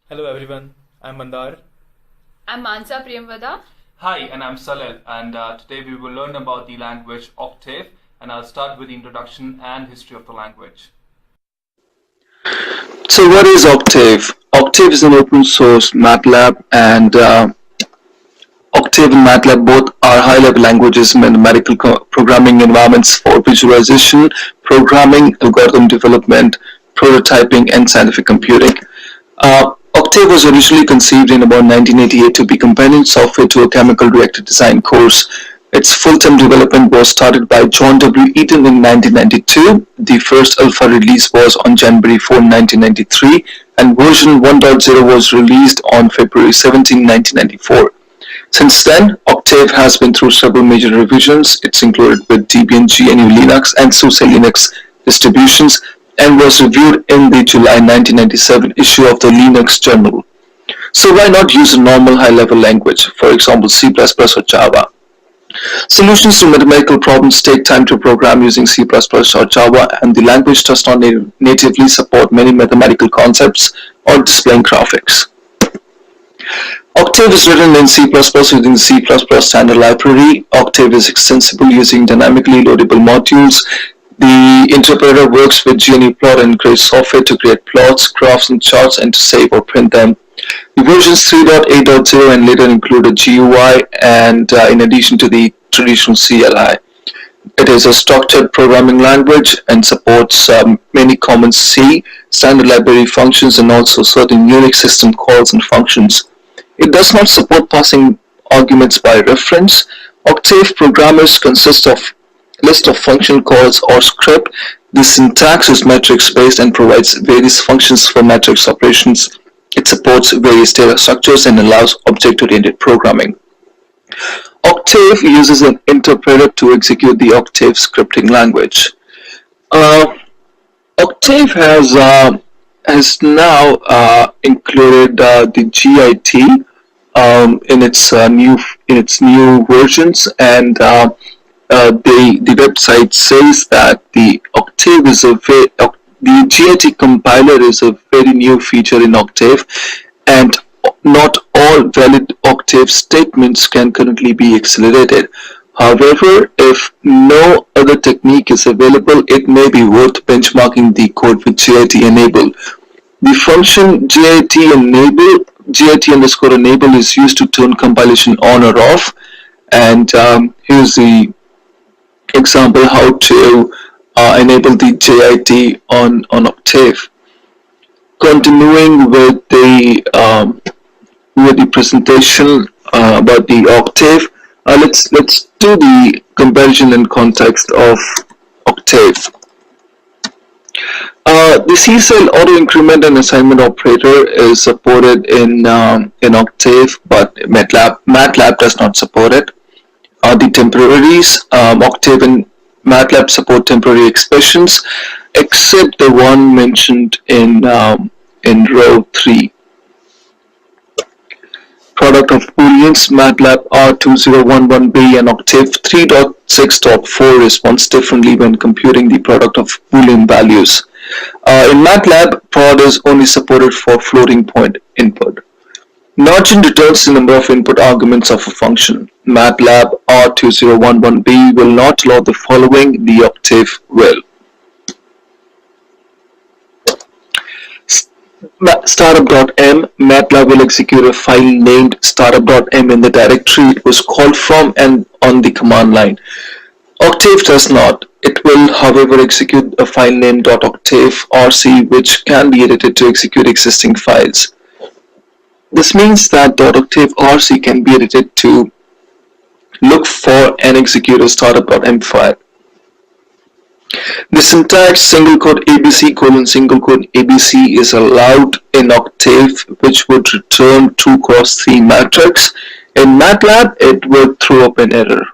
Hello everyone, I'm Mandar. I'm Mansa Priyamvada. Hi, and I'm Salil, and today we will learn about the language Octave, and I'll start with the introduction and history of the language. So what is Octave? Octave is an open source MATLAB, and Octave and MATLAB both are high-level languages, mathematical programming environments for visualization, programming, algorithm development, prototyping, and scientific computing. Octave was originally conceived in about 1988 to be companion software to a chemical reactor design course. Its full-time development was started by John W. Eaton in 1992. The first alpha release was on January 4, 1993, and version 1.0 was released on February 17, 1994. Since then, Octave has been through several major revisions. It's included with Debian GNU Linux and SUSE Linux distributions, and was reviewed in the July 1997 issue of the Linux Journal. So why not use a normal high-level language, for example C++ or Java? Solutions to mathematical problems take time to program using C++ or Java, and the language does not natively support many mathematical concepts or displaying graphics. Octave is written in C++ using the C++ standard library. Octave is extensible using dynamically loadable modules. The interpreter works with GNUplot and creates software to create plots, graphs, and charts, and to save or print them. The versions 3.8.0 and later include a GUI, and in addition to the traditional CLI. It is a structured programming language and supports many common C, standard library functions, and also certain Unix system calls and functions. It does not support passing arguments by reference. Octave programmers consist of list of function calls or script. The syntax is matrix-based and provides various functions for matrix operations. It supports various data structures and allows object-oriented programming. Octave uses an interpreter to execute the Octave scripting language. Octave has now included the GIT in its new versions, and the website says that the Octave is the GIT compiler is a very new feature in Octave, and not all valid Octave statements can currently be accelerated. However, if no other technique is available, it may be worth benchmarking the code with GIT enable. The function GIT enable is used to turn compilation on or off, and here's the example how to enable the GIT on Octave. Continuing with the presentation about the Octave, let's do the comparison and context of Octave. The C-cell auto increment and assignment operator is supported in Octave, but MATLAB does not support it. The temporaries, Octave and MATLAB support temporary expressions, except the one mentioned in row 3. Product of Booleans, MATLAB R2011B and Octave 3.6.4 responds differently when computing the product of Boolean values. In MATLAB, prod is only supported for floating point input. Margin returns the number of input arguments of a function. MATLAB R2011B will not allow the following, the Octave will. Startup.m, MATLAB will execute a file named startup.m in the directory it was called from and on the command line. Octave does not. It will, however, execute a file named .octave rc, which can be edited to execute existing files. This means that .octave rc can be edited to look for and execute a startup.m file. The syntax single quote ABC colon single quote ABC is allowed in Octave, which would return 2 cross 3 matrix. In MATLAB, it would throw up an error.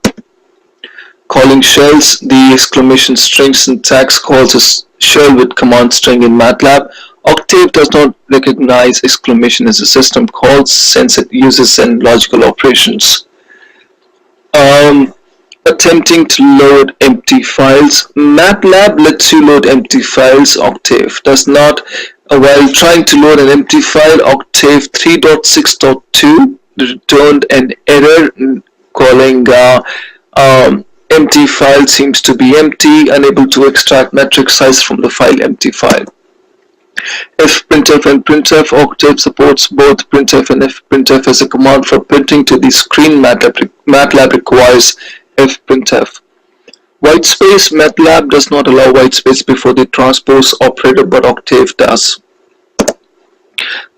Calling shells, the exclamation string syntax calls a shell with command string in MATLAB. Octave does not recognize exclamation as a system call since it uses in logical operations. Attempting to load empty files. MATLAB lets you load empty files. Octave does not. While trying to load an empty file, Octave Octave 3.6.2 returned an error calling empty file seems to be empty, unable to extract metric size from the file empty file. Fprintf and printf. Octave supports both printf and fprintf as a command for printing to the screen. MATLAB requires fprintf. Whitespace. MATLAB does not allow whitespace before the transpose operator, but Octave does.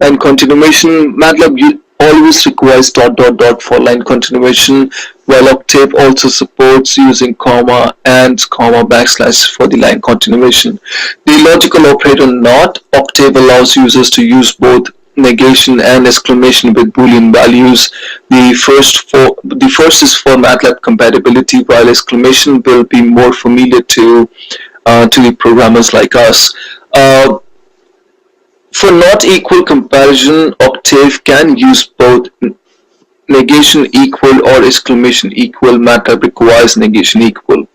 Line continuation. MATLAB always requires ... for line continuation, while Octave also supports using comma and comma backslash for the line continuation. The logical operator NOT. Octave allows users to use both negation and exclamation with Boolean values. The first is for MATLAB compatibility, while exclamation will be more familiar to the programmers like us. For not equal comparison, Octave can use both negation equal or exclamation equal. MATLAB requires negation equal.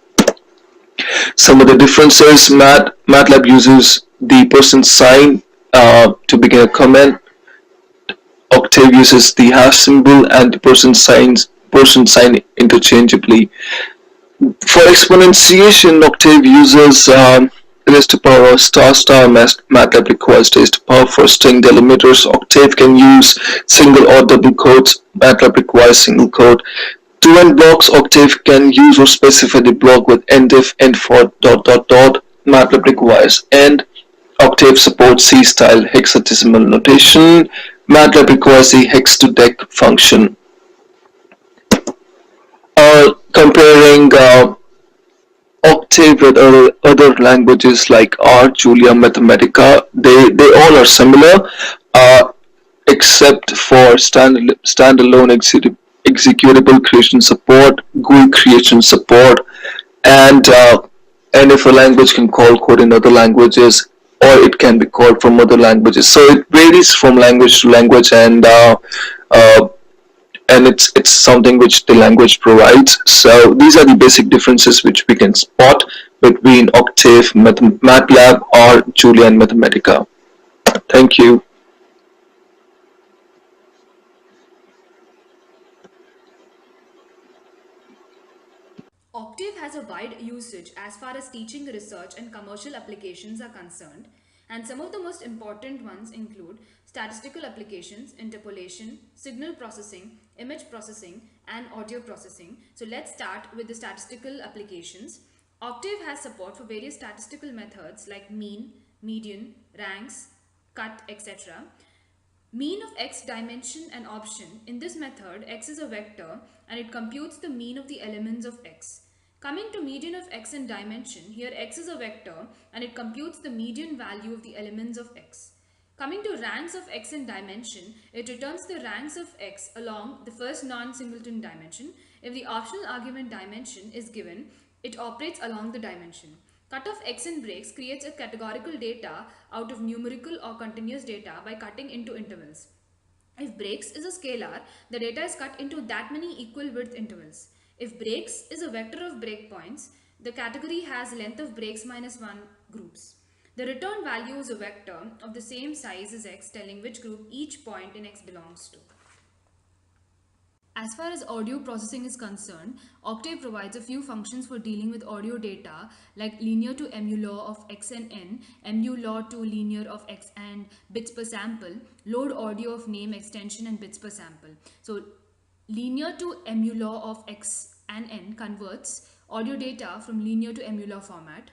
Some of the differences: MATLAB uses the $sign to begin a comment. Octave uses the hash symbol and the $sign interchangeably. For exponentiation, Octave uses raised to power star. MATLAB requires raised to power. For string delimiters, Octave can use single or double quotes. MATLAB requires single quote. To end blocks, Octave can use or specify the block with endif, end for ... MATLAB requires end. Octave supports C-style hexadecimal notation. MATLAB requires the hex to dec function. Comparing Octave with other languages like R, Julia, Mathematica, they all are similar, except for standalone executable creation support, GUI creation support, and if a language can call code in other languages, or it can be called from other languages. So it varies from language to language, and it's something which the language provides. So these are the basic differences which we can spot between Octave, MATLAB, or Julia and Mathematica. Thank you. Octave has a wide usage as far as teaching, research, and commercial applications are concerned, and some of the most important ones include statistical applications, interpolation, signal processing, image processing, and audio processing. So let's start with the statistical applications. Octave has support for various statistical methods like mean, median, ranks, cut, etc. Mean of x dimension and option. In this method, x is a vector and it computes the mean of the elements of x. Coming to median of x and dimension, here x is a vector and it computes the median value of the elements of x. Coming to ranks of x and dimension, it returns the ranks of x along the first non-singleton dimension. If the optional argument dimension is given, it operates along the dimension. Cut of x and breaks creates a categorical data out of numerical or continuous data by cutting into intervals. If breaks is a scalar, the data is cut into that many equal width intervals. If breaks is a vector of breakpoints, the category has length of breaks minus 1 groups. The return value is a vector of the same size as x, telling which group each point in x belongs to. As far as audio processing is concerned, Octave provides a few functions for dealing with audio data like linear to MU-law of x and n, MU-law to linear of x and bits per sample, load audio of name, extension and bits per sample. So linear to MU-law of x and n converts audio data from linear to MU-law format.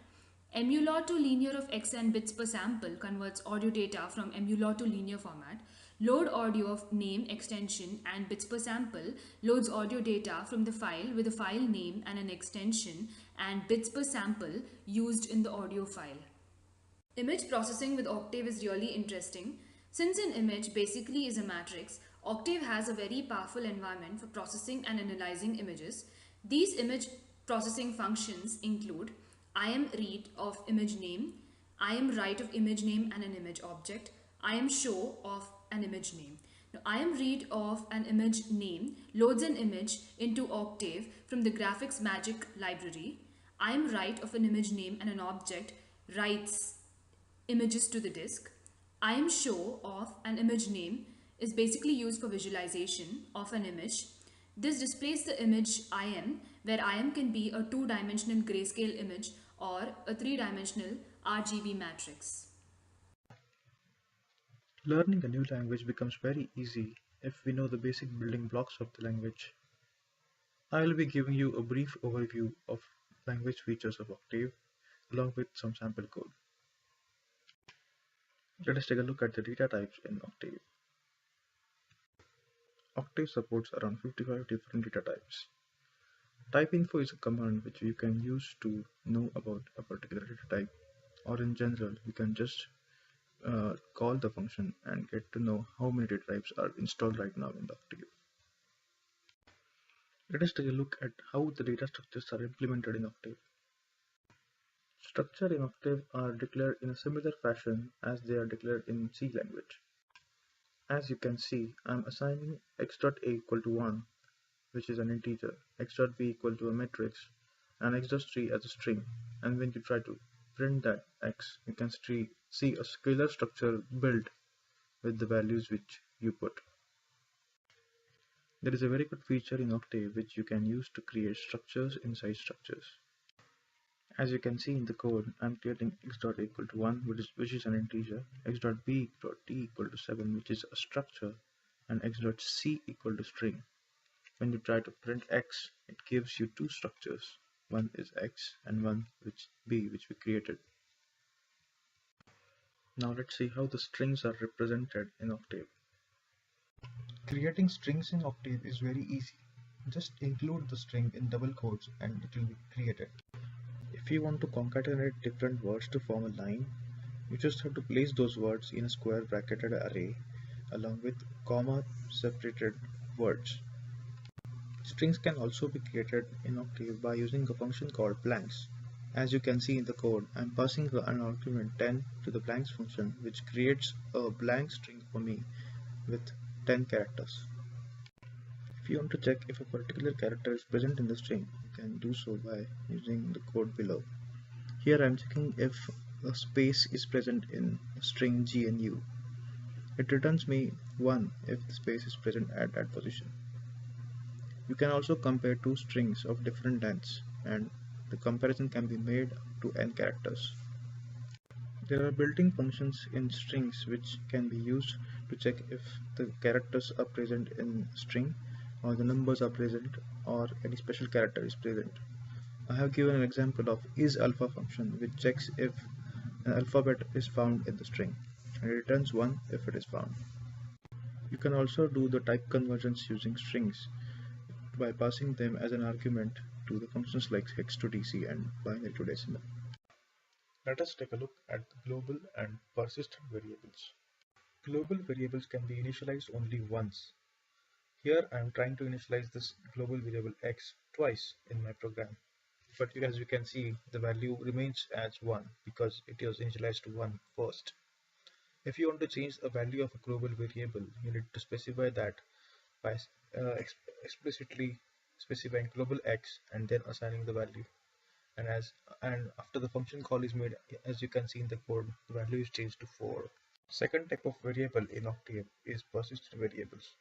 MU-law to linear of x and bits per sample converts audio data from MU-law to linear format. Load audio of name, extension and bits per sample loads audio data from the file with a file name and an extension and bits per sample used in the audio file. Image processing with Octave is really interesting. Since an image basically is a matrix, Octave has a very powerful environment for processing and analyzing images. These image processing functions include IamRead of image name, IamWrite of image name and an image object, IamShow of an image name. Now, IamRead of an image name loads an image into Octave from the graphics magic library. IamWrite of an image name and an object writes images to the disk. IamShow of an image name is basically used for visualization of an image. This displays the image IM, where IM can be a two-dimensional grayscale image or a three-dimensional RGB matrix. Learning a new language becomes very easy if we know the basic building blocks of the language. I will be giving you a brief overview of language features of Octave along with some sample code. Let us take a look at the data types in Octave. Octave supports around 55 different data types. Typeinfo is a command which you can use to know about a particular data type, or in general you can just call the function and get to know how many data types are installed right now in the Octave. Let us take a look at how the data structures are implemented in Octave. Structure in Octave are declared in a similar fashion as they are declared in C language. As you can see, I am assigning x.a equal to 1, which is an integer, x.b equal to a matrix, and x.3 as a string. And when you try to print that x, you can see a scalar structure built with the values which you put. There is a very good feature in Octave which you can use to create structures inside structures. As you can see in the code, I am creating x.a equal to 1, which is an integer, x.b.t equal to 7, which is a structure, and x.c equal to string. When you try to print x, it gives you two structures. One is x and one which b, which we created. Now let's see how the strings are represented in Octave. Creating strings in Octave is very easy. Just include the string in double quotes and it will be created. If you want to concatenate different words to form a line, you just have to place those words in a square bracketed array along with comma separated words. Strings can also be created in Octave by using a function called blanks. As you can see in the code, I am passing an argument 10 to the blanks function, which creates a blank string for me with 10 characters. If you want to check if a particular character is present in the string, you can do so by using the code below. Here I am checking if a space is present in string GNU. It returns me 1 if the space is present at that position. You can also compare two strings of different lengths, and the comparison can be made to n characters. There are built-in functions in strings which can be used to check if the characters are present in string, or the numbers are present, or any special character is present. I have given an example of isAlpha function which checks if an alphabet is found in the string, and it returns 1 if it is found. You can also do the type conversions using strings by passing them as an argument to the functions like hex to DC and binary to decimal. Let us take a look at the global and persistent variables. Global variables can be initialized only once. Here I am trying to initialize this global variable x twice in my program. But as you can see, the value remains as 1 because it was initialized to 1 first. If you want to change a value of a global variable, you need to specify that by explicitly specifying global x and then assigning the value. And after the function call is made, as you can see in the code, the value is changed to 4. Second type of variable in Octave is persistent variables.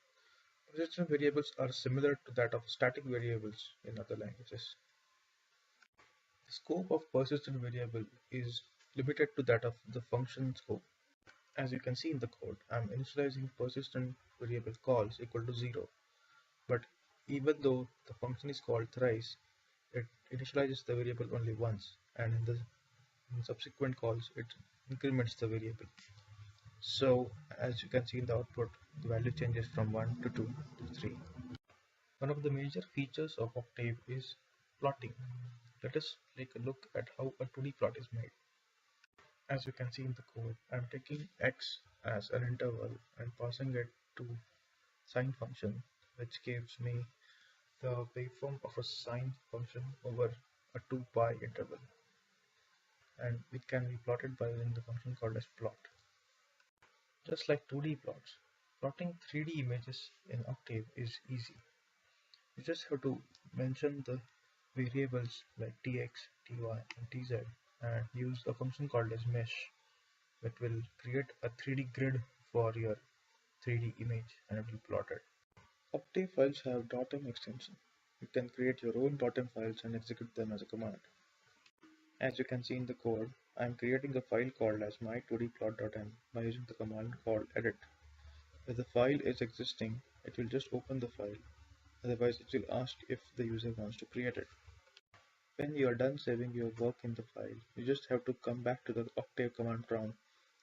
Persistent variables are similar to that of static variables in other languages. The scope of persistent variable is limited to that of the function scope. As you can see in the code, I am initializing persistent variable calls equal to 0. But even though the function is called thrice, it initializes the variable only once, and in subsequent calls it increments the variable. So as you can see in the output, the value changes from 1 to 2 to 3. One of the major features of Octave is plotting. Let us take a look at how a 2D plot is made. As you can see in the code, I am taking x as an interval and passing it to sine function, which gives me the waveform of a sine function over a 2 pi interval, and it can be plotted by using the function called as plot. Just like 2D plots, plotting 3D images in Octave is easy. You just have to mention the variables like tx, ty, and tz and use a function called as mesh that will create a 3D grid for your 3D image and it will plot it. Octave files have .m extension. You can create your own .m files and execute them as a command. As you can see in the code, I am creating a file called as my2dplot.m by using the command called edit. If the file is existing, it will just open the file. Otherwise, it will ask if the user wants to create it. When you are done saving your work in the file, you just have to come back to the Octave command prompt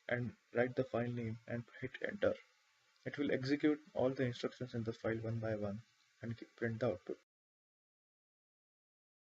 and write the file name and hit enter. It will execute all the instructions in the file one by one and print the output.